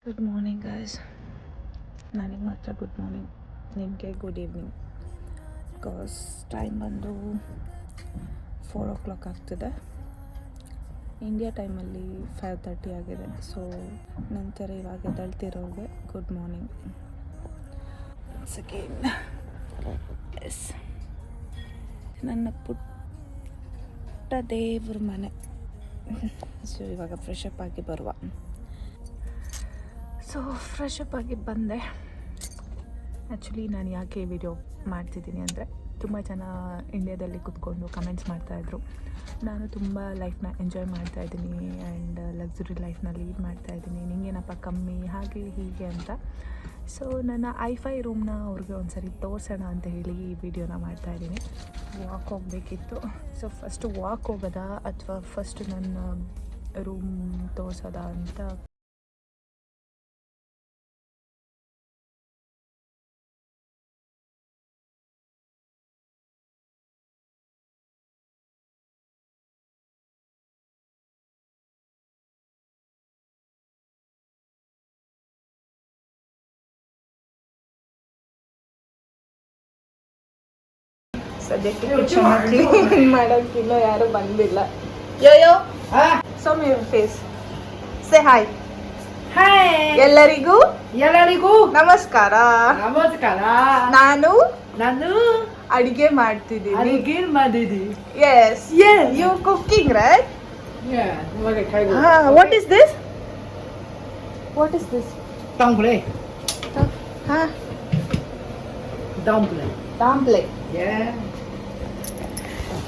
Good morning guys. ನನಗೆ ಮಾತ್ರ good morning, ನಿಮಗೆ ಗುಡ್ ಈವ್ನಿಂಗ್. ಬಿಕಾಸ್ ಟೈಮ್ ಬಂದು 4 o'clock ಆಗ್ತಿದೆ. ಇಂಡಿಯಾ ಟೈಮಲ್ಲಿ 5:30 ಆಗಿದೆ. ಸೊ ನಂತರ ಇವಾಗ ಎದ್ದೇಳ್ತಿರೋರಿಗೆ good morning once again. Yes, ನನ್ನ ಪುಟ್ಟ ದೇವ್ರ ಮನೆ. ಸೊ ಇವಾಗ ಫ್ರೆಶ್ ಅಪ್ ಆಗಿ ಬರುವ. ಸೊ ಫ್ರೆಶ್ ಅಪ್ ಆಗಿ ಬಂದೆ. ಆ್ಯಕ್ಚುಲಿ ನಾನು ಯಾಕೆ ವಿಡಿಯೋ ಮಾಡ್ತಿದ್ದೀನಿ ಅಂದರೆ, ತುಂಬ ಜನ ಇಂಡಿಯಾದಲ್ಲಿ ಕೂತ್ಕೊಂಡು ಕಮೆಂಟ್ಸ್ ಮಾಡ್ತಾಯಿದ್ರು, ನಾನು ತುಂಬ ಲೈಫ್ನ ಎಂಜಾಯ್ ಮಾಡ್ತಾಯಿದ್ದೀನಿ ಆ್ಯಂಡ್ ಲಕ್ಸುರಿ ಲೈಫ್ನ ಲೀಡ್ ಮಾಡ್ತಾಯಿದ್ದೀನಿ, ನಿಂಗೇನಪ್ಪ ಕಮ್ಮಿ, ಹಾಗೆ ಹೀಗೆ ಅಂತ. ಸೊ ನನ್ನ ಐಫೈ ರೂಮ್ನ ಅವ್ರಿಗೆ ಒಂದು ಸರಿ ತೋರಿಸೋಣ ಅಂತ ಹೇಳಿ ಈ ವಿಡಿಯೋನ ಮಾಡ್ತಾಯಿದ್ದೀನಿ. ವಾಕ್ ಹೋಗಬೇಕಿತ್ತು. ಸೊ ಫಸ್ಟು ವಾಕ್ ಹೋಗೋದಾ ಅಥವಾ ಫಸ್ಟ್ ನನ್ನ ರೂಮ್ ತೋರಿಸೋದಾ ಅಂತ ಸದ್ಯಕ್ಕೆ ಕಿಚನ್ನ ಕ್ಲೀನ್ ಮಾಡೋಕ್ಕಿಲ್ಲ, ಯಾರು ಬಂದಿಲ್ಲ. Yo yo Soumya face say hi. ಎಲ್ಲರಿಗೂ ನಮಸ್ಕಾರ. ನಾನು ಅಡಿಗೆ ಮಾಡ್ತಿದ್ದೀನಿ. Yes, you cooking right? What is this? Dumpling. Yeah.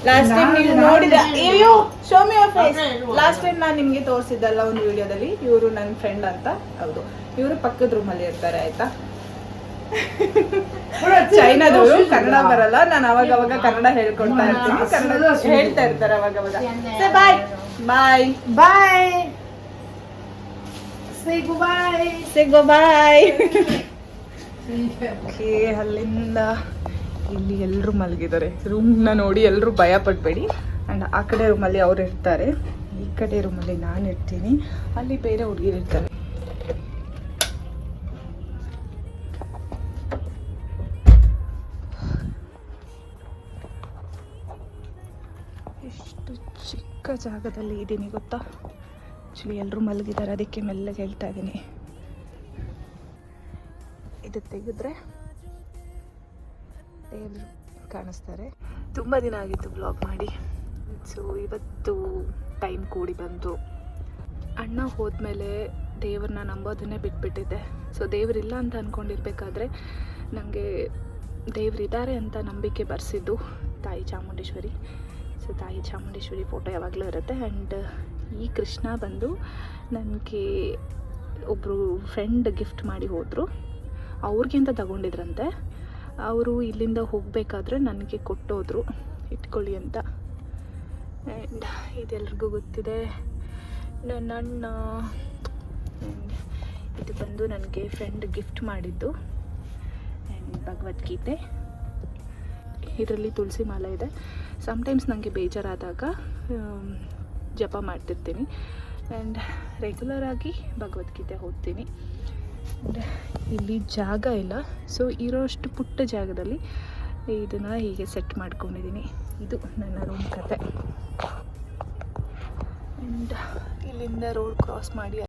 Last time ನೀವು ನೋಡಿದ, ಅಯ್ಯೋ show me your face. Last time ನಾನು ನಿಮಗೆ ತೋರಿಸಿದ್ದಲ್ಲ ಒಂದು ವಿಡಿಯೋದಲ್ಲಿ, ಇವರು ನನ್ನ ಫ್ರೆಂಡ್ ಅಂತ. ಹೌದು, ಇವರು ಪಕ್ಕದ ರೂಮಲ್ಲಿ ಇರ್ತಾರೆ, ಆಯ್ತಾ. ಚೈನಾದವರು, ಕನ್ನಡ ಬರಲ್ಲ. ನಾನು ಅವಾಗ ಕನ್ನಡ ಹೇಳ್ಕೊಡ್ತಾ ಇರ್ತೀನಿ, ಕನ್ನಡ ಹೇಳ್ತಾ ಇರ್ತಾರೆ ಅವಾಗ. ಬಾಯ್ ಬಾಯ್ ಬಾಯ್, ಸೇ ಗೋ ಬಾಯ್. ಓಕೆ, ಅಲ್ಲಿಂದ ಇಲ್ಲಿ ಎಲ್ಲರೂ ಮಲಗಿದ್ದಾರೆ. ರೂಮ್ನ ನೋಡಿ ಎಲ್ಲರೂ ಭಯ ಪಡಬೇಡಿ. ಆ್ಯಂಡ್ ಆ ಕಡೆ ರೂಮಲ್ಲಿ ಅವ್ರು ಇರ್ತಾರೆ, ಈ ಕಡೆ ರೂಮಲ್ಲಿ ನಾನು ಇರ್ತೀನಿ, ಅಲ್ಲಿ ಬೇರೆ ಹುಡುಗಿರು ಇರ್ತಾರೆ. ಎಷ್ಟು ಚಿಕ್ಕ ಜಾಗದಲ್ಲಿ ಇದ್ದೀನಿ ಗೊತ್ತಾ. ಆ್ಯಕ್ಚುಲಿ ಎಲ್ಲರೂ ಮಲಗಿದ್ದಾರೆ, ಅದಕ್ಕೆ ಮೆಲ್ಲಗೆ ಹೇಳ್ತಾ ಇದ್ದೀನಿ. ಇದು ತೆಗೆದ್ರೆ ದೇವರು ಕಾಣಿಸ್ತಾರೆ. ತುಂಬ ದಿನ ಆಗಿತ್ತು ಬ್ಲಾಗ್ ಮಾಡಿ. ಸೊ ಇವತ್ತು ಟೈಮ್ ಕೂಡಿ ಬಂತು. ಅಣ್ಣ ಹೋದ್ಮೇಲೆ ದೇವ್ರನ್ನ ನಂಬೋದನ್ನೇ ಬಿಟ್ಬಿಟ್ಟಿದ್ದೆ. ಸೊ ದೇವರಿಲ್ಲ ಅಂತ ಅಂದ್ಕೊಂಡಿರ್ಬೇಕಾದ್ರೆ ನನಗೆ ದೇವರಿದ್ದಾರೆ ಅಂತ ನಂಬಿಕೆ ಬರೆಸಿದ್ದು ತಾಯಿ ಚಾಮುಂಡೇಶ್ವರಿ. ಸೊ ತಾಯಿ ಚಾಮುಂಡೇಶ್ವರಿ ಫೋಟೋ ಯಾವಾಗಲೂ ಇರುತ್ತೆ. ಆ್ಯಂಡ್ ಈ ಕೃಷ್ಣ ಬಂದು ನನಗೆ ಒಬ್ಬರು ಫ್ರೆಂಡ್ ಗಿಫ್ಟ್ ಮಾಡಿ ಹೋದರು. ಅವ್ರಿಗೆ ಅಂತ ತಗೊಂಡಿದ್ರಂತೆ. ಅವರು ಇಲ್ಲಿಂದ ಹೋಗಬೇಕಾದ್ರೆ ನನಗೆ ಕೊಟ್ಟೋದ್ರು, ಇಟ್ಕೊಳ್ಳಿ ಅಂತ. ಆ್ಯಂಡ್ ಇದೆಲ್ರಿಗೂ ಗೊತ್ತಿದೆ, ನನ್ನ ಅಣ್ಣ. ಇದು ಬಂದು ನನಗೆ ಫ್ರೆಂಡ್ ಗಿಫ್ಟ್ ಮಾಡಿದ್ದು. ಆ್ಯಂಡ್ ಭಗವದ್ಗೀತೆ, ಇದರಲ್ಲಿ ತುಳಸಿ ಮಾಲೆ ಇದೆ. ಸಮ್ಟೈಮ್ಸ್ ನನಗೆ ಬೇಜಾರಾದಾಗ ಜಪ ಮಾಡ್ತಿರ್ತೀನಿ. ಆ್ಯಂಡ್ ರೆಗ್ಯುಲರಾಗಿ ಭಗವದ್ಗೀತೆ ಓದ್ತೀನಿ. ಇಲ್ಲಿ ಜಾಗ ಇಲ್ಲ, ಸೊ ಇರೋಷ್ಟು ಪುಟ್ಟ ಜಾಗದಲ್ಲಿ ಇದನ್ನು ಹೀಗೆ ಸೆಟ್ ಮಾಡ್ಕೊಂಡಿದ್ದೀನಿ. ಇದು ನನ್ನ ರೂಮ್ ಕತೆ. ಆ್ಯಂಡ್ ಇಲ್ಲಿಂದ ರೋಡ್ ಕ್ರಾಸ್ ಮಾಡಿ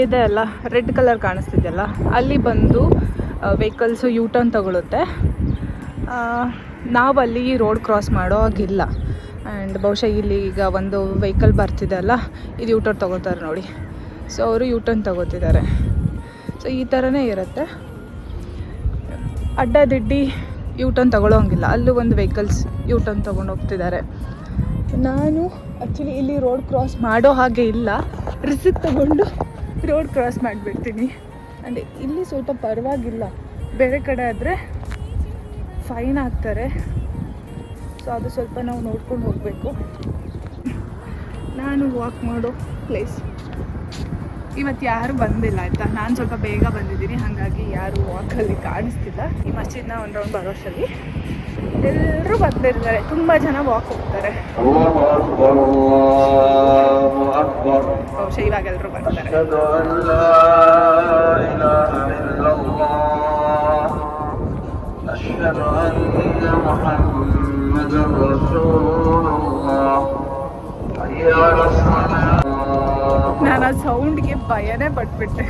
ಇದೆ ಅಲ್ಲ, ರೆಡ್ ಕಲರ್ ಕಾಣಿಸ್ತಿದೆಯಲ್ಲ, ಅಲ್ಲಿ ಬಂದು ವೆಹಿಕಲ್ಸು ಯೂ ಟರ್ನ್ ತಗೊಳುತ್ತೆ. ನಾವಲ್ಲಿ ರೋಡ್ ಕ್ರಾಸ್ ಮಾಡೋ ಹಾಗಿಲ್ಲ. ಆ್ಯಂಡ್ ಬಹುಶಃ ಇಲ್ಲಿ ಈಗ ಒಂದು ವೆಹಿಕಲ್ ಬರ್ತಿದೆ ಅಲ್ಲ, ಇದು ಯೂ ಟರ್ನ್ ತಗೋತಾರೆ ನೋಡಿ. ಸೊ ಅವರು ಯೂ ಟರ್ನ್ ತಗೋತಿದ್ದಾರೆ. ಸೊ ಈ ಥರನೇ ಇರುತ್ತೆ. ಅಡ್ಡದಿಡ್ಡಿ ಯೂ ಟರ್ನ್ ತಗೊಳ್ಳೋ ಹಂಗಿಲ್ಲ. ಅಲ್ಲೂ ಒಂದು ವೆಹಿಕಲ್ಸ್ ಯೂ ಟರ್ನ್ ತೊಗೊಂಡು ಹೋಗ್ತಿದ್ದಾರೆ. ನಾನು ಆ್ಯಕ್ಚುಲಿ ಇಲ್ಲಿ ರೋಡ್ ಕ್ರಾಸ್ ಮಾಡೋ ಹಾಗೆ ಇಲ್ಲ, ರಿಸ್ಕ್ ತಗೊಂಡು ರೋಡ್ ಕ್ರಾಸ್ ಮಾಡಿಬಿಡ್ತೀನಿ. ಆ್ಯಂಡ್ ಇಲ್ಲಿ ಸ್ವಲ್ಪ ಪರವಾಗಿಲ್ಲ, ಬೇರೆ ಕಡೆ ಆದರೆ ಫೈನ್ ಹಾಕ್ತಾರೆ. ಸೊ ಅದು ಸ್ವಲ್ಪ ನಾವು ನೋಡ್ಕೊಂಡು ಹೋಗಬೇಕು. ನಾನು ವಾಕ್ ಮಾಡೋ ಪ್ಲೇಸ್ ಇವತ್ತು ಯಾರು ಬಂದಿಲ್ಲ ಆಯಿತಾ. ನಾನು ಸ್ವಲ್ಪ ಬೇಗ ಬಂದಿದ್ದೀನಿ, ಹಾಗಾಗಿ ಯಾರು ವಾಕಲ್ಲಿ ಕಾಣಿಸ್ತಿಲ್ಲ. ಈ ಮಸ್ಜಿದ್ನ ಒಂದು ರೌಂಡ್ ಬರೋಷ್ಟರಲ್ಲಿ ಎಲ್ಲರೂ ಬಂದಿರ್ತಾರೆ. ತುಂಬ ಜನ ವಾಕ್ ಹೋಗ್ತಾರೆ. ಬಹುಶಃ ಇವಾಗ ಎಲ್ಲರೂ ಬರ್ತಾರೆ. ನಾನು ಆ ಸೌಂಡ್ಗೆ ಭಯನೇ ಪಟ್ಬಿಟ್ಟೆ.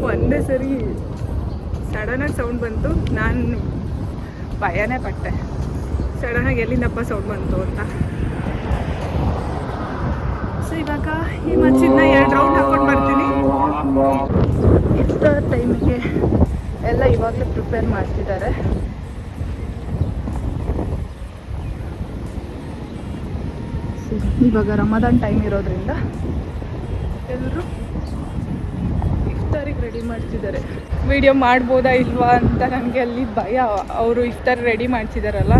ಒಂದೇ ಸರಿ ಸಡನ್ನಾಗಿ ಸೌಂಡ್ ಬಂತು, ನಾನು ಭಯನೇ ಪಟ್ಟೆ. ಸಡನ್ನಾಗಿ ಎಲ್ಲಿಂದಪ್ಪ ಸೌಂಡ್ ಬಂತು ಅಂತ. ಸೊ ಇವಾಗ ಈ ಮಸ್ಜಿದ್ನ 2 ರೌಂಡ್ ಹಾಕೊಂಡು ಬರ್ತೀನಿ. ಇಫ್ತಾರ್ ಟೈಮಿಗೆ ಎಲ್ಲ ಇವಾಗಲೇ ಪ್ರಿಪೇರ್ ಮಾಡ್ತಿದ್ದಾರೆ. ಇವಾಗ ರಮದಾನ್ ಟೈಮ್ ಇರೋದ್ರಿಂದ ಎಲ್ಲರೂ ಇಫ್ತಾರಿಗೆ ರೆಡಿ ಮಾಡ್ತಿದ್ದಾರೆ. ವಿಡಿಯೋ ಮಾಡ್ಬೋದಾ ಇಲ್ವಾ ಅಂತ ನನಗೆ ಅಲ್ಲಿ ಭಯ. ಅವರು ಇಫ್ತಾರ್ ರೆಡಿ ಮಾಡ್ತಿದ್ದಾರಲ್ಲ,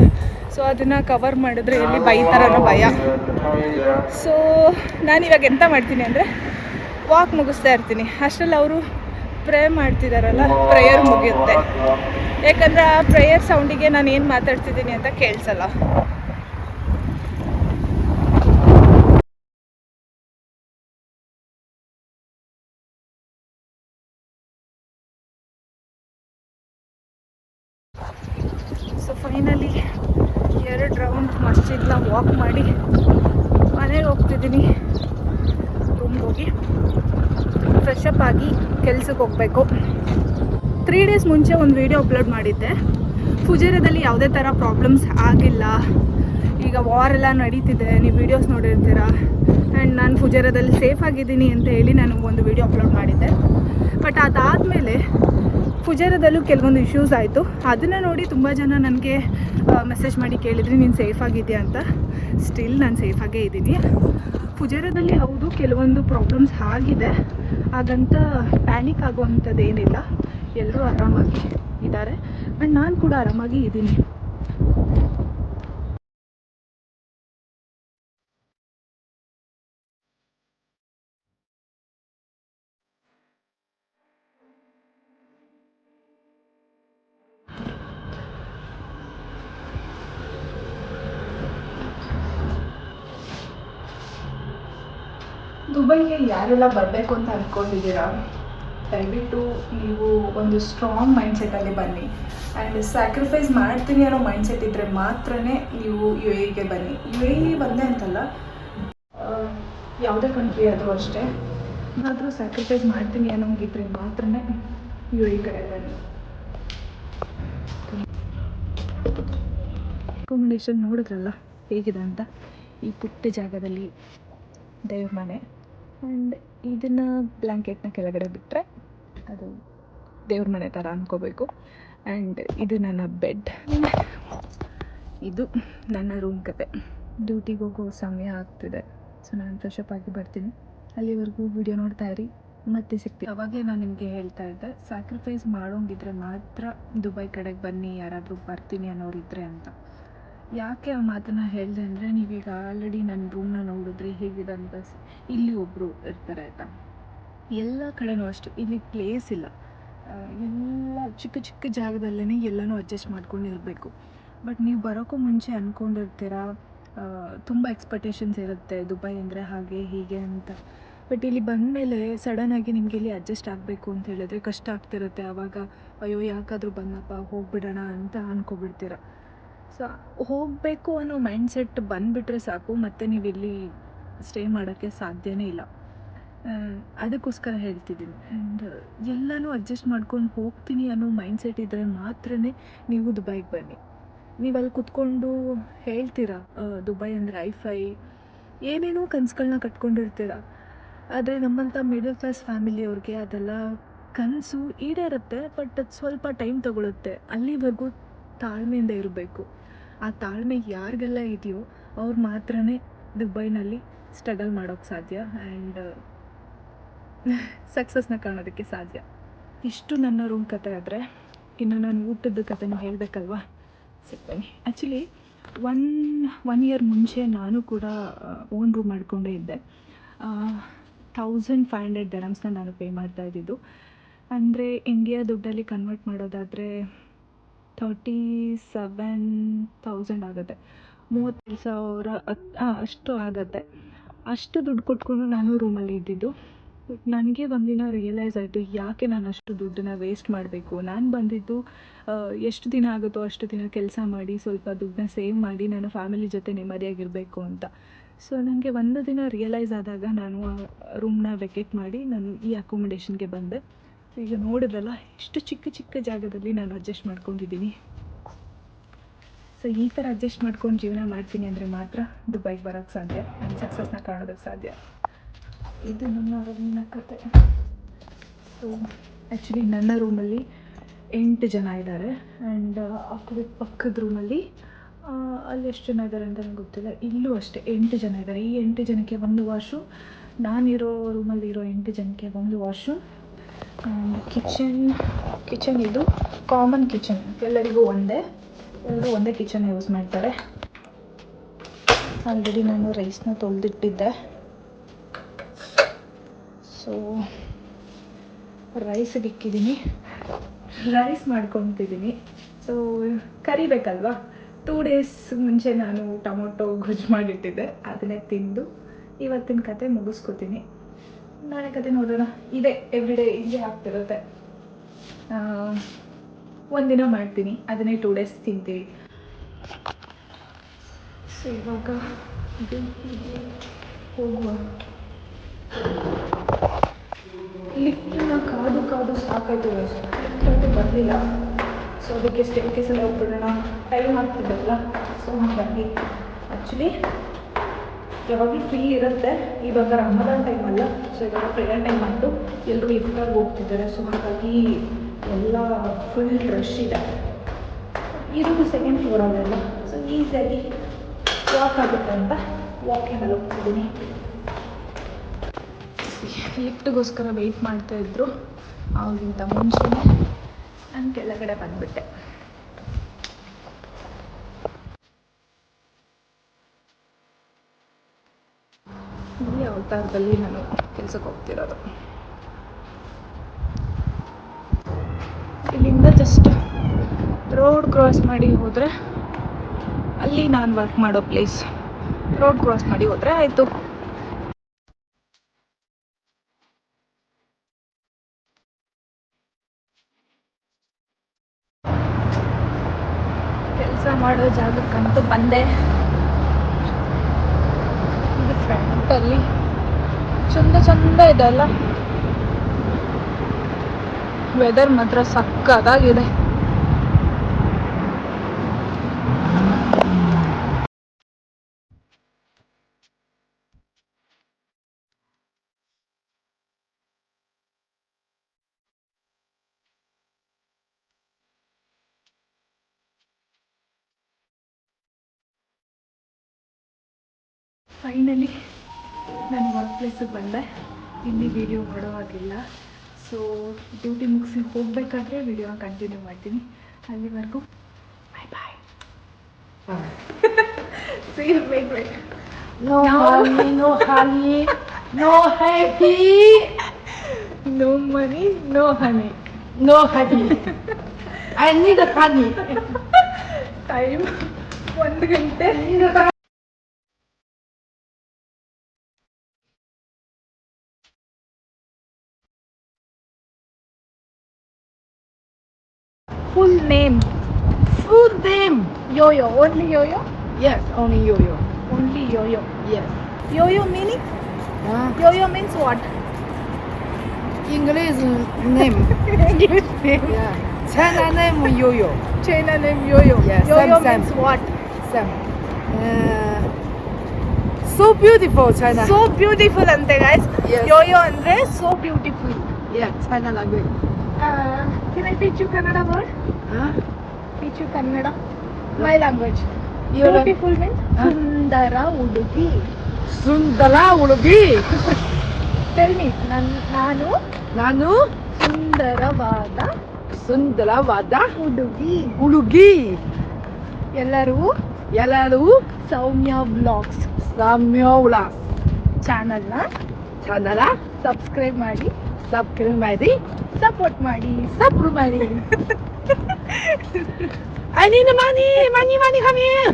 ಸೊ ಅದನ್ನು ಕವರ್ ಮಾಡಿದ್ರೆ ಎಲ್ಲಿ ಬೈತಾರನೋ ಭಯ. ಸೊ ನಾನಿವಾಗ ಎಂತ ಮಾಡ್ತೀನಿ ಅಂದರೆ ವಾಕ್ ಮುಗಿಸ್ತಾ ಇರ್ತೀನಿ. ಅಷ್ಟರಲ್ಲಿ ಅವರು ಪ್ರೇ ಮಾಡ್ತಿದ್ದಾರಲ್ಲ, ಪ್ರೇಯರ್ ಮುಗಿಯುತ್ತೆ. ಯಾಕಂದರೆ ಆ ಪ್ರೇಯರ್ ಸೌಂಡಿಗೆ ನಾನು ಏನು ಮಾತಾಡ್ತಿದ್ದೀನಿ ಅಂತ ಕೇಳಿಸಲ್ಲ. ಸೊ ಫೈನಲಿ 2 ರೌಂಡ್ ಮಸ್ಜಿದ್ನ ವಾಕ್ ಮಾಡಿ ಮನೆಗೆ ಹೋಗ್ತಿದ್ದೀನಿ. ರೂಮ್ಗೆ ಹೋಗಿ ಫ್ರೆಶ್ ಅಪ್ ಆಗಿ ಕೆಲ್ಸಕ್ಕೆ ಹೋಗಬೇಕು. 3 ಡೇಸ್ ಮುಂಚೆ ಒಂದು ವಿಡಿಯೋ ಅಪ್ಲೋಡ್ ಮಾಡಿದ್ದೆ. ಫುಜೇರಾದಲ್ಲಿ ಯಾವುದೇ ಥರ ಪ್ರಾಬ್ಲಮ್ಸ್ ಆಗಿಲ್ಲ. ಈಗ ವಾರ್ ಎಲ್ಲ ನಡೀತಿದೆ, ನೀವು ವೀಡಿಯೋಸ್ ನೋಡಿರ್ತೀರ. ಆ್ಯಂಡ್ ನಾನು ಫುಜೇರಾದಲ್ಲಿ ಸೇಫ್ ಆಗಿದ್ದೀನಿ ಅಂತ ಹೇಳಿ ನಾನು ಒಂದು ವಿಡಿಯೋ ಅಪ್ಲೋಡ್ ಮಾಡಿದ್ದೆ. ಬಟ್ ಅದಾದಮೇಲೆ ಫುಜೇರಾದಲ್ಲೂ ಕೆಲವೊಂದು ಇಶ್ಯೂಸ್ ಆಯಿತು. ಅದನ್ನು ನೋಡಿ ತುಂಬ ಜನ ನನಗೆ ಮೆಸೇಜ್ ಮಾಡಿ ಕೇಳಿದ್ರಿ ನೀನು ಸೇಫ್ ಆಗಿದೆಯಾ ಅಂತ. ಸ್ಟಿಲ್ ನಾನು ಸೇಫಾಗೇ ಇದ್ದೀನಿ. ಫುಜೇರಾದಲ್ಲಿ ಹೌದು ಕೆಲವೊಂದು ಪ್ರಾಬ್ಲಮ್ಸ್ ಆಗಿದೆ, ಹಾಗಂತ ಪ್ಯಾನಿಕ್ ಆಗುವಂಥದ್ದು ಏನಿಲ್ಲ. ಎಲ್ಲರೂ ಆರಾಮಾಗಿ ಇದ್ದಾರೆ ಆ್ಯಂಡ್ ನಾನು ಕೂಡ ಆರಾಮಾಗಿ ಇದ್ದೀನಿ. ದುಬೈಗೆ ಯಾರೆಲ್ಲ ಬರಬೇಕು ಅಂತ ಅಂದ್ಕೊಂಡಿದ್ದೀರಾ, ದಯವಿಟ್ಟು ನೀವು ಒಂದು ಸ್ಟ್ರಾಂಗ್ ಮೈಂಡ್ಸೆಟ್ಟಲ್ಲಿ ಬನ್ನಿ. ಆ್ಯಂಡ್ ಸ್ಯಾಕ್ರಿಫೈಸ್ ಮಾಡ್ತೀನಿ ಅನ್ನೋ ಮೈಂಡ್ಸೆಟ್ ಇದ್ದರೆ ಮಾತ್ರ ನೀವು ಯು ಎಗೆ ಬನ್ನಿ. ಯು ಎ ಬಂದೆ ಅಂತಲ್ಲ, ಯಾವುದೇ ಕಂಟ್ರಿ ಆದರೂ ಅಷ್ಟೇ. ಆದರೂ ಸ್ಯಾಕ್ರಿಫೈಸ್ ಮಾಡ್ತೀನಿ ಅನ್ನೋಂಗಿದ್ರೆ ಮಾತ್ರ ಯು ಎ ಕಡೆ ಬನ್ನಿ. ಅಕೊಮಡೇಷನ್ ನೋಡಿದ್ರಲ್ಲ ಹೇಗಿದೆ ಅಂತ. ಈ ಪುಟ್ಟ ಜಾಗದಲ್ಲಿ ದೇವ್ರ ಮನೆ. ಆ್ಯಂಡ್ ಇದನ್ನು ಬ್ಲ್ಯಾಂಕೆಟ್ನ ಕೆಳಗಡೆ ಬಿಟ್ಟರೆ ಅದು ದೇವ್ರ ಮನೆ ಥರ ಅಂದ್ಕೋಬೇಕು. ಆ್ಯಂಡ್ ಇದು ನನ್ನ ಬೆಡ್, ಇದು ನನ್ನ ರೂಮ್ ಕತೆ. ಡ್ಯೂಟಿಗೆ ಹೋಗೋ ಸಮಯ ಆಗ್ತಿದೆ. ಸೊ ನಾನು ಫ್ರೆಶ್ ಅಪ್ ಆಗಿ ಬರ್ತೀನಿ. ಅಲ್ಲಿವರೆಗೂ ವಿಡಿಯೋ ನೋಡ್ತಾ ಇರಿ, ಮತ್ತೆ ಸಿಗ್ತೀನಿ. ಅವಾಗಲೇ ನಾನು ನಿಮಗೆ ಹೇಳ್ತಾ ಇದ್ದೆ, ಸ್ಯಾಕ್ರಿಫೈಸ್ ಮಾಡೋಂಗಿದ್ರೆ ಮಾತ್ರ ದುಬೈ ಕಡೆಗೆ ಬನ್ನಿ, ಯಾರಾದರೂ ಬರ್ತೀನಿ ಅನ್ನೋರಿದ್ರೆ ಅಂತ. ಯಾಕೆ ಆ ಮಾತನ್ನು ಹೇಳಿದೆ ಅಂದರೆ, ನೀವೀಗ ಆಲ್ರೆಡಿ ನನ್ನ ರೂಮ್ನ ನೋಡಿದ್ರಿ ಹೇಗಿದೆ ಅಂತ. ಇಲ್ಲಿ ಒಬ್ಬರು ಇರ್ತಾರೆ ಆಯಿತಾ. ಎಲ್ಲ ಕಡೆನೂ ಅಷ್ಟು ಇಲ್ಲಿ ಪ್ಲೇಸ್ ಇಲ್ಲ. ಎಲ್ಲ ಚಿಕ್ಕ ಚಿಕ್ಕ ಜಾಗದಲ್ಲೇ ಎಲ್ಲನೂ ಅಡ್ಜಸ್ಟ್ ಮಾಡ್ಕೊಂಡು ಇರಬೇಕು. ಬಟ್ ನೀವು ಬರೋಕ್ಕೂ ಮುಂಚೆ ಅಂದ್ಕೊಂಡಿರ್ತೀರ, ತುಂಬ ಎಕ್ಸ್ಪೆಕ್ಟೇಷನ್ಸ್ ಇರುತ್ತೆ ದುಬೈ ಅಂದರೆ ಹಾಗೆ ಹೀಗೆ ಅಂತ. ಬಟ್ ಇಲ್ಲಿ ಬಂದಮೇಲೆ ಸಡನ್ನಾಗಿ ನಿಮಗೆ ಇಲ್ಲಿ ಅಡ್ಜಸ್ಟ್ ಆಗಬೇಕು ಅಂತ ಹೇಳಿದ್ರೆ ಕಷ್ಟ ಆಗ್ತಿರುತ್ತೆ. ಆವಾಗ ಅಯ್ಯೋ ಯಾಕಾದರೂ ಬಂದಪ್ಪ ಹೋಗ್ಬಿಡೋಣ ಅಂತ ಅಂದ್ಕೊಬಿಡ್ತೀರ. ಸೊ ಹೋಗಬೇಕು ಅನ್ನೋ ಮೈಂಡ್ಸೆಟ್ ಬಂದುಬಿಟ್ರೆ ಸಾಕು, ಮತ್ತು ನೀವು ಇಲ್ಲಿ ಸ್ಟೇ ಮಾಡೋಕ್ಕೆ ಸಾಧ್ಯವೇ ಇಲ್ಲ. ಅದಕ್ಕೋಸ್ಕರ ಹೇಳ್ತಿದ್ದೀನಿ. ಆ್ಯಂಡ್ ಎಲ್ಲನೂ ಅಡ್ಜಸ್ಟ್ ಮಾಡ್ಕೊಂಡು ಹೋಗ್ತೀನಿ ಅನ್ನೋ ಮೈಂಡ್ಸೆಟ್ ಇದ್ದರೆ ಮಾತ್ರ ನೀವು ದುಬೈಗೆ ಬನ್ನಿ. ನೀವು ಅಲ್ಲಿ ಕುತ್ಕೊಂಡು ಹೇಳ್ತೀರಾ ದುಬೈ ಅಂದರೆ ಐಫೈ ಏನೇನೋ ಕನಸುಗಳನ್ನ ಕಟ್ಕೊಂಡಿರ್ತೀರ. ಆದರೆ ನಮ್ಮಂಥ ಮಿಡಲ್ ಕ್ಲಾಸ್ ಫ್ಯಾಮಿಲಿಯವ್ರಿಗೆ ಅದೆಲ್ಲ ಕನಸು ಈಡೇರುತ್ತೆ, ಬಟ್ ಅದು ಸ್ವಲ್ಪ ಟೈಮ್ ತೊಗೊಳುತ್ತೆ. ಅಲ್ಲಿವರೆಗೂ ತಾಳ್ಮೆಯಿಂದ ಇರಬೇಕು. ಆ ತಾಳ್ಮೆ ಯಾರಿಗೆಲ್ಲ ಇದೆಯೋ ಅವ್ರು ಮಾತ್ರ ದುಬೈನಲ್ಲಿ ಸ್ಟ್ರಗಲ್ ಮಾಡೋಕ್ಕೆ ಸಾಧ್ಯ ಆ್ಯಂಡ್ ಸಕ್ಸಸ್ನ ಕಾಣೋದಕ್ಕೆ ಸಾಧ್ಯ. ಇಷ್ಟು ನನ್ನ ರೂಮ್ ಕತೆ ಆದರೆ ಇನ್ನು ನಾನು ಊಟದ ಕತೆನೂ ಹೇಳಬೇಕಲ್ವಾ. ಸಿಗ್ಬನ್ನಿ. ಆ್ಯಕ್ಚುಲಿ ಒನ್ ಇಯರ್ ಮುಂಚೆ ನಾನು ಕೂಡ ಓನ್ ರೂಮ್ ಮಾಡ್ಕೊಂಡೇ ಇದ್ದೆ. 1500 dirhams ನಾನು ಪೇ ಮಾಡ್ತಾ ಇದ್ದಿದ್ದು. ಅಂದರೆ ಇಂಡಿಯಾ ದುಡ್ಡಲ್ಲಿ ಕನ್ವರ್ಟ್ ಮಾಡೋದಾದರೆ 37,000 ಆಗುತ್ತೆ. 37,000 ಅಷ್ಟು ಆಗುತ್ತೆ. ಅಷ್ಟು ದುಡ್ಡು ಕೊಟ್ಕೊಂಡು ನಾನು ರೂಮಲ್ಲಿ ಇದ್ದಿದ್ದು. ಬಟ್ ನನಗೆ ಒಂದಿನ ರಿಯಲೈಸ್ ಆಯಿತು, ಯಾಕೆ ನಾನು ಅಷ್ಟು ದುಡ್ಡನ್ನ ವೇಸ್ಟ್ ಮಾಡಬೇಕು. ನಾನು ಬಂದಿದ್ದು ಎಷ್ಟು ದಿನ ಆಗುತ್ತೋ ಅಷ್ಟು ದಿನ ಕೆಲಸ ಮಾಡಿ ಸ್ವಲ್ಪ ದುಡ್ಡನ್ನ ಸೇವ್ ಮಾಡಿ ನಾನು ಫ್ಯಾಮಿಲಿ ಜೊತೆ ನೆಮ್ಮದಿಯಾಗಿರಬೇಕು ಅಂತ. ಸೊ ನನಗೆ ಒಂದು ದಿನ ರಿಯಲೈಸ್ ಆದಾಗ ನಾನು ಆ ರೂಮ್ನ ವೆಕೇಟ್ ಮಾಡಿ ನಾನು ಈ ಅಕೊಮಡೇಷನ್ಗೆ ಬಂದೆ. ಈಗ ನೋಡಿದ್ರಲ್ಲ ಎಷ್ಟು ಚಿಕ್ಕ ಚಿಕ್ಕ ಜಾಗದಲ್ಲಿ ನಾನು ಅಡ್ಜಸ್ಟ್ ಮಾಡ್ಕೊಂಡಿದ್ದೀನಿ. ಸೊ ಈ ಥರ ಅಡ್ಜಸ್ಟ್ ಮಾಡ್ಕೊಂಡು ಜೀವನ ಮಾಡ್ತೀನಿ ಅಂದರೆ ಮಾತ್ರ ದುಬೈಗೆ ಬರೋಕ್ಕೆ ಸಾಧ್ಯ, ನನ್ನ ಸಕ್ಸಸ್ನ ಕಾಣೋದಕ್ಕೆ ಸಾಧ್ಯ. ಇದು ನನ್ನ ರೂಮಿನ ಕತೆ. ಸೊ ಆ್ಯಕ್ಚುಲಿ ನನ್ನ ರೂಮಲ್ಲಿ 8 ಜನ ಇದ್ದಾರೆ. ಆ್ಯಂಡ್ ಪಕ್ಕದ ರೂಮಲ್ಲಿ ಅಲ್ಲಿ ಎಷ್ಟು ಜನ ಇದ್ದಾರೆ ಅಂತ ನನಗೆ ಗೊತ್ತಿಲ್ಲ. ಇಲ್ಲೂ ಅಷ್ಟೇ 8 ಜನ ಇದ್ದಾರೆ. ಈ 8 ಜನಕ್ಕೆ ಒಂದು ವಾಶ್ರೂಮ್, ನಾನಿರೋ ರೂಮಲ್ಲಿರೋ 8 ಜನಕ್ಕೆ ಒಂದು ವಾಶ್ರೂಮ್. ಆ್ಯಂಡ್ ಕಿಚನ್ ಇದು ಕಾಮನ್ ಕಿಚನ್, ಎಲ್ಲರಿಗೂ ಎಲ್ಲರೂ ಒಂದೇ ಕಿಚನ್ ಯೂಸ್ ಮಾಡ್ತಾರೆ. ಆಲ್ರೆಡಿ ನಾನು ರೈಸ್ನ ತೊಳೆದಿಟ್ಟಿದ್ದೆ. ಸೊ ರೈಸಿಗೆ ಇಕ್ಕಿದ್ದೀನಿ, ರೈಸ್ ಮಾಡ್ಕೊತಿದ್ದೀನಿ. ಸೊ ಕರಿಬೇಕಲ್ವಾ. 2 days ಮುಂಚೆ ನಾನು ಟೊಮೊಟೊ ಗೊಜ್ಜು ಮಾಡಿಟ್ಟಿದ್ದೆ, ಅದನ್ನೇ ತಿಂದು ಇವತ್ತಿನ ಕತೆ ಮುಗಿಸ್ಕೊತೀನಿ. ನಾಳೆ ಕತೆ ನೋಡೋಣ. ಇದೆ ಎವ್ರಿಡೇ ಹಿಂಗೆ ಆಗ್ತಿರುತ್ತೆ. ಒಂದಿನ ಮಾಡ್ತೀನಿ, ಅದನ್ನೇ 2 days ತಿಂತೀವಿ. ಸೊ ಇವಾಗ ಹೋಗುವ. ಲಿಫ್ಟನ್ನ ಕಾದು ಸಾಕಾಯ್ತು, ಬರಲಿಲ್ಲ. ಸೊ ಅದಕ್ಕೆ ಸ್ಟೇರ್ಕೇಸಲ್ಲಿ ಹೋಗ್ಬಿಡೋಣ, ಟೈಮ್ ಆಗ್ತಿದ್ದಲ್ಲ. ಸೊ ಹಾಗಾಗಿ ಆ್ಯಕ್ಚುಲಿ ಯಾವಾಗಲೂ ಫ್ರೀ ಇರುತ್ತೆ. ಇವಾಗ ರಮದಾನ್ ಟೈಮ್ ಅಲ್ಲ, ಸೊ ಇವಾಗ ಪ್ರೇಯರ್ ಟೈಮ್ ಆಯಿತು, ಎಲ್ಲರೂ ಇಫ್ತಾರ್ಗೆ ಹೋಗ್ತಿದ್ದಾರೆ. ಸೊ ಹಾಗಾಗಿ ಎಲ್ಲ ಫುಲ್ ರಶ್ ಇದೆ. ಇರೋದು 2nd ಫ್ಲೋರಲ್ಲೆಲ್ಲ. ಸೊ ಈಸಿಯಾಗಿ ವಾಕ್ ಆಗುತ್ತೆ ಅಂತ ವಾಕಿಂಗಲ್ಲಿ ಹೋಗ್ತಿದ್ದೀನಿ. ಲಿಫ್ಟ್ಗೋಸ್ಕರ ವೆಯ್ಟ್ ಮಾಡ್ತಾಯಿದ್ರು, ಅವ್ರಿಗಿಂತ ಮುಂಚೆ ನಾನು ಕೆಳಗಡೆ ಬಂದುಬಿಟ್ಟೆ. ಈ ಅವತಾರದಲ್ಲಿ ನಾನು ಕೆಲಸಕ್ಕೆ ಹೋಗ್ತಿರೋದು. ಇಲ್ಲಿಂದ ಜಸ್ಟ್ ರೋಡ್ ಕ್ರಾಸ್ ಮಾಡಿ ಹೋದರೆ ಅಲ್ಲಿ ನಾನು ವರ್ಕ್ ಮಾಡೋ ಪ್ಲೇಸ್. ರೋಡ್ ಕ್ರಾಸ್ ಮಾಡಿ ಹೋದರೆ ಆಯಿತು. ಕೆಲಸ ಮಾಡೋ ಜಾಗಕ್ಕಂತೂ ಬಂದೆ. ಇದು ಫ್ರಂಟಲ್ಲಿ ಚಂದ ಇದೆ ಅಲ್ಲ. ವೆದರ್ ಮಾತ್ರ ಸಕ್ಕತ್ತಾಗಿದೆ. ಫೈನಲಿ ನಾನು ವರ್ಕ್ ಪ್ಲೇಸಿಗೆ ಬಂದೆ. ಇಲ್ಲಿ ವಿಡಿಯೋ ಮಾಡೋ ಹಾಗಿಲ್ಲ. ಸೊ ಡ್ಯೂಟಿ ಮುಗಿಸಿ ಹೋಗಬೇಕಾದ್ರೆ ವಿಡಿಯೋನ ಕಂಟಿನ್ಯೂ ಮಾಡ್ತೀನಿ. ಅಲ್ಲಿವರೆಗೂ bye bye. Wait No honey, no honey, no happy, no money no honey. no honey. I need a honey. Time 1 ಗಂಟೆ. Full name. Yo-yo. Only yo-yo? Yes, only yo-yo. Only yo-yo. Yes. Yo-yo meaning? Huh? Yo-yo means what? English name. English name. Yeah. China name Yo-Yo. China name Yo-Yo. Yeah, Yo-Yo Sam. means what? Sam. So beautiful, China. So beautiful ante guys. Yes. Yo-Yo andre so beautiful. Yeah, China language. Can I teach you Kannada word? Huh? Teach you Kannada. My language. You learn- Beautiful means Huh? Sundara Udupi. Sundara Udupi. Tell me. ನಾನು ನಾನು ಸುಂದರವಾದ ಸುಂದರವಾದ ಹುಡುಗಿ. ಹುಡುಗಿ. ಎಲ್ಲರೂ ಎಲ್ಲರೂ ಸೌಮ್ಯ blogs ಸಾಮ್ಯೋಳ ಚಾನಲ್ನ channel subscribe ಮಾಡಿ ಸಬ್ಸ್ಕ್ರೈಬ್ ಮಾಡಿ ಸಪೋರ್ಟ್ ಮಾಡಿ. ಸಬ್ಸ್ಕ್ರೈಬ್ ಮಾಡಿ. I need money, money, money, come here.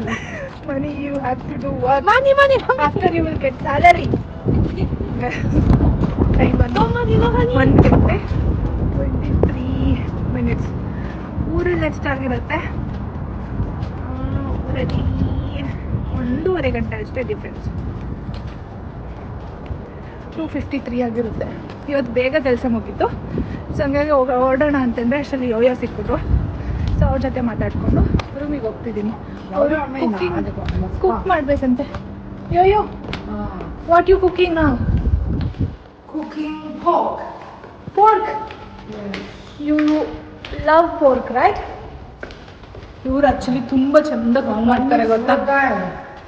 Money you have to do work. Money, money, come here. After you will get salary. Time No money, no money. 1 ಗಂಟೆ 23 minutes. ಊರಲ್ಲಿ ಎಷ್ಟಾಗಿರುತ್ತೆ? ಊರಲ್ಲಿ 1.5 ಗಂಟೆ ಅಷ್ಟೇ difference. 2:53 ಆಗಿರುತ್ತೆ. ಇವತ್ತು ಬೇಗ ಕೆಲಸ ಮುಗೀತು. ಸೊ ಹಂಗಾಗಿ ಹೊರಡೋಣ ಅಂತಂದರೆ ಅಷ್ಟರಲ್ಲಿ ಯೋಯೋ ಸಿಕ್ಕಿದ್ರು. ಸೊ ಅವ್ರ ಜೊತೆ ಮಾತಾಡಿಕೊಂಡು ರೂಮಿಗೆ ಹೋಗ್ತಿದ್ದೀನಿ. ಅವರು ಕುಕ್ ಮಾಡಬೇಕಂತೆ. Yo yo what you cooking now? Cooking pork. Pork. You love pork, right? ಇವ್ರು ಆಕ್ಚುಲಿ ತುಂಬಾ ಚಂದ ಕುಕ್ ಮಾಡ್ತಾರೆ ಗೊತ್ತಾ?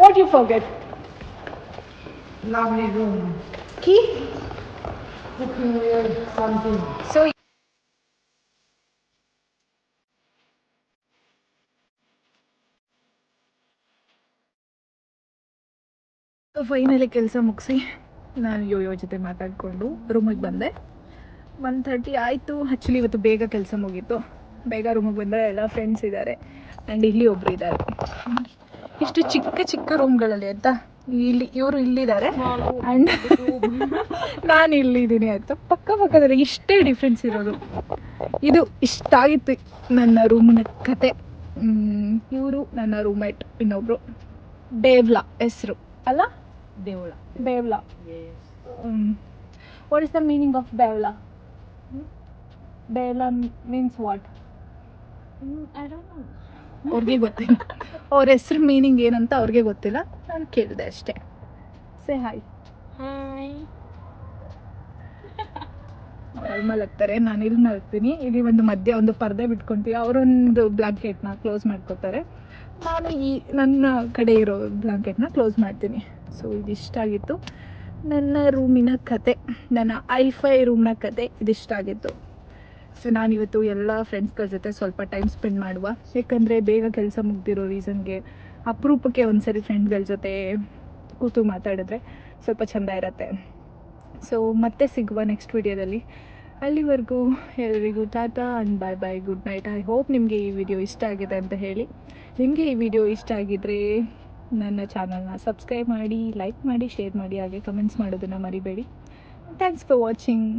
What you forget? Lovely room. Key? Cooking something. So finally ಕೆಲಸ ಮುಗಿಸಿ ನಾನು ಯೋಯೋ ಜೊತೆ ಮಾತಾಡಿಕೊಂಡು ರೂಮಿಗೆ ಬಂದೆ. 1:30 ಆಯಿತು. ಆ್ಯಕ್ಚುಲಿ ಇವತ್ತು ಬೇಗ ಕೆಲಸ ಮುಗೀತು. ಬೇಗ ರೂಮಿಗೆ ಬಂದರೆ ಎಲ್ಲ ಫ್ರೆಂಡ್ಸ್ ಇದ್ದಾರೆ ಆ್ಯಂಡ್ ಇಲ್ಲಿ ಒಬ್ಬರು ಇದ್ದಾರೆ. ಇಷ್ಟು ಚಿಕ್ಕ ಚಿಕ್ಕ ರೂಮ್ಗಳಲ್ಲಿ ಆಯಿತಾ. ಇಲ್ಲಿ ಇವರು ಇಲ್ಲಿದ್ದಾರೆ ಆ್ಯಂಡ್ ನಾನು ಇಲ್ಲಿದ್ದೀನಿ ಆಯಿತಾ. ಪಕ್ಕದಲ್ಲಿ ಇಷ್ಟೇ ಡಿಫ್ರೆನ್ಸ್ ಇರೋದು. ಇದು ಇಷ್ಟ ಆಗಿತ್ತು ನನ್ನ ರೂಮಿನ ಕತೆ. ಇವರು ನನ್ನ ರೂಮ್ಮೇಟ್ ಇನ್ನೊಬ್ರು ದೇವ್ಲಾ ಹೆಸರು ಅಲ್ಲ? Deola. Bevla. Yes. What is the meaning of Bevla? Bevla means what? I don't know. ಅವ್ರಿಗೆ ಗೊತ್ತಿಲ್ಲ. ಅವ್ರ ಹೆಸ್ರು ಮೀನಿಂಗ್ ಏನಂತ ಅವ್ರಿಗೆ ಗೊತ್ತಿಲ್ಲ. ನಾನು ಕೇಳಿದೆ ಅಷ್ಟೇ. Say hi. Hi. ಅವ್ರು ಮಲಗ್ತಾರೆ, ನಾನು ಇಲ್ಲಿ ಮಲಗ್ತೀನಿ. ಇಲ್ಲಿ ಒಂದು ಮಧ್ಯೆ ಒಂದು ಪರ್ದೆ ಬಿಟ್ಕೊತೀವಿ. ಅವರೊಂದು ಬ್ಲ್ಯಾಂಕೆಟ್ನ ಕ್ಲೋಸ್ ಮಾಡ್ಕೊತಾರೆ. ನಾನು ಈ ನನ್ನ ಕಡೆ ಇರೋ ಬ್ಲ್ಯಾಂಕೆಟ್ನ ಕ್ಲೋಸ್ ಮಾಡ್ತೀನಿ. ಸೊ ಇದಿಷ್ಟ ಆಗಿತ್ತು ನನ್ನ ರೂಮಿನ ಕತೆ, ನನ್ನ ಐಫೈ ರೂಮ್ನ ಕತೆ. ಇದಿಷ್ಟ ಆಗಿತ್ತು. ಸೊ ನಾನಿವತ್ತು ಎಲ್ಲ ಫ್ರೆಂಡ್ಸ್ಗಳ ಜೊತೆ ಸ್ವಲ್ಪ ಟೈಮ್ ಸ್ಪೆಂಡ್ ಮಾಡುವ. ಯಾಕಂದರೆ ಬೇಗ ಕೆಲಸ ಮುಗ್ದಿರೋ ರೀಸನ್ಗೆ ಅಪರೂಪಕ್ಕೆ ಒಂದ್ಸರಿ ಫ್ರೆಂಡ್ಗಳ ಜೊತೆ ಕೂತು ಮಾತಾಡಿದ್ರೆ ಸ್ವಲ್ಪ ಚೆಂದ ಇರುತ್ತೆ. ಸೊ ಮತ್ತೆ ಸಿಗುವ ನೆಕ್ಸ್ಟ್ ವಿಡಿಯೋದಲ್ಲಿ. ಅಲ್ಲಿವರೆಗೂ ಎಲ್ಲರಿಗೂ tata and bye bye, good night. I hope ನಿಮಗೆ ಈ ವಿಡಿಯೋ ಇಷ್ಟ ಆಗಿದೆ ಅಂತ ಹೇಳಿ. ನಿಮಗೆ ಈ ವಿಡಿಯೋ ಇಷ್ಟ ಆಗಿದ್ದರೆ ನನ್ನ ಚಾನಲ್ನ ಸಬ್ಸ್ಕ್ರೈಬ್ ಮಾಡಿ, ಲೈಕ್ ಮಾಡಿ, ಶೇರ್ ಮಾಡಿ, ಹಾಗೆ ಕಮೆಂಟ್ಸ್ ಮಾಡೋದನ್ನು ಮರಿಬೇಡಿ. Thanks for watching.